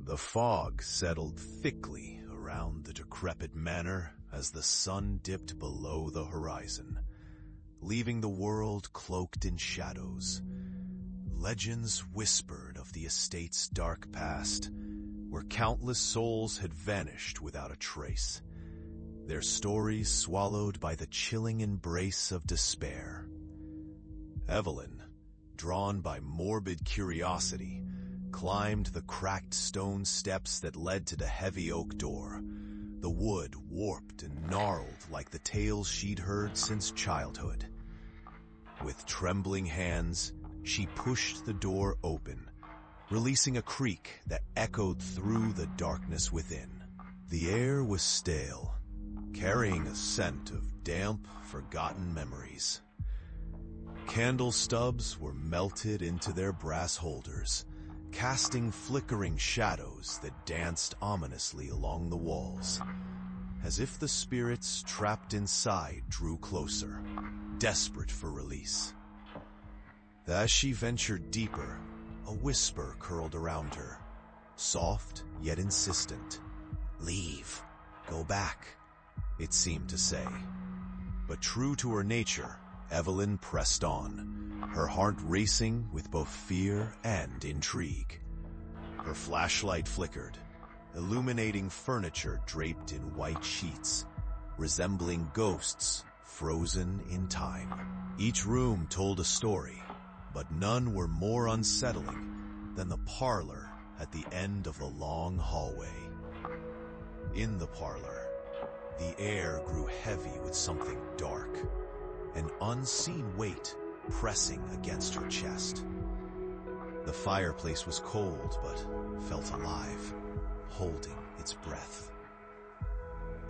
The fog settled thickly around the decrepit manor as the sun dipped below the horizon, leaving the world cloaked in shadows. Legends whispered of the estate's dark past, where countless souls had vanished without a trace, their stories swallowed by the chilling embrace of despair. Evelyn, drawn by morbid curiosity, climbed the cracked stone steps that led to the heavy oak door, the wood warped and gnarled like the tales she'd heard since childhood. With trembling hands, she pushed the door open, releasing a creak that echoed through the darkness within. The air was stale, carrying a scent of damp, forgotten memories. Candle stubs were melted into their brass holders, casting flickering shadows that danced ominously along the walls, as if the spirits trapped inside drew closer, desperate for release. As she ventured deeper, a whisper curled around her, soft yet insistent. "Leave. Go back," it seemed to say. But true to her nature, Evelyn pressed on, her heart racing with both fear and intrigue. Her flashlight flickered, illuminating furniture draped in white sheets, resembling ghosts frozen in time. Each room told a story, but none were more unsettling than the parlor at the end of the long hallway. In the parlor, the air grew heavy with something dark, an unseen weight pressing against her chest. The fireplace was cold but felt alive, holding its breath.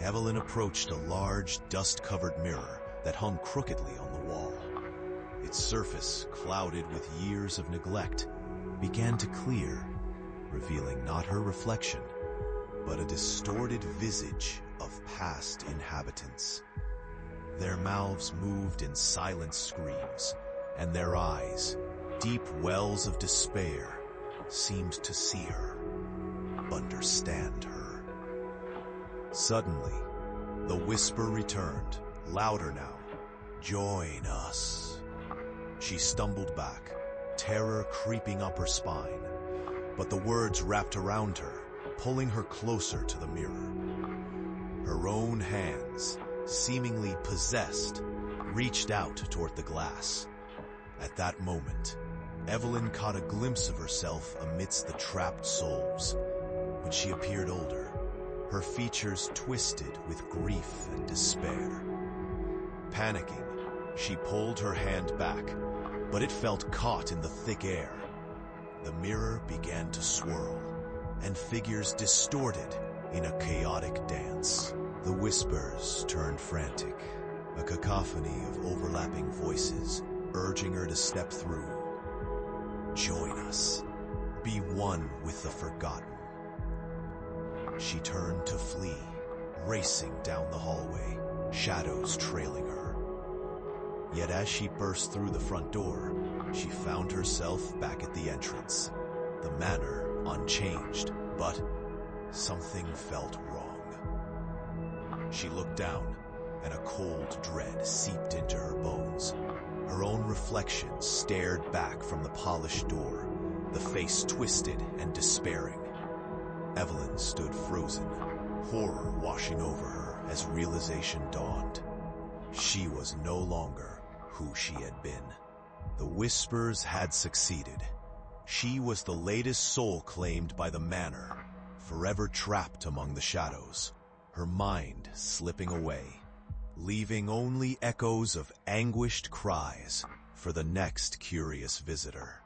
Evelyn approached a large, dust-covered mirror that hung crookedly on the wall. Its surface, clouded with years of neglect, began to clear, revealing not her reflection, but a distorted visage of past inhabitants. Their mouths moved in silent screams, and their eyes, deep wells of despair, seemed to see her, understand her. Suddenly, the whisper returned, louder now. "Join us." She stumbled back, terror creeping up her spine, but the words wrapped around her, pulling her closer to the mirror. Her own hands, seemingly possessed, reached out toward the glass. At that moment, Evelyn caught a glimpse of herself amidst the trapped souls. When she appeared older, her features twisted with grief and despair. Panicking, she pulled her hand back, but it felt caught in the thick air. The mirror began to swirl, and figures distorted in a chaotic dance. The whispers turned frantic, a cacophony of overlapping voices urging her to step through. Join us. Be one with the forgotten. She turned to flee, racing down the hallway, shadows trailing her. Yet as she burst through the front door, she found herself back at the entrance. The manor unchanged, but something felt wrong. She looked down, and a cold dread seeped into her bones. Her own reflection stared back from the polished door, the face twisted and despairing. Evelyn stood frozen, horror washing over her as realization dawned. She was no longer who she had been. The whispers had succeeded. She was the latest soul claimed by the manor, forever trapped among the shadows, her mind slipping away, leaving only echoes of anguished cries for the next curious visitor.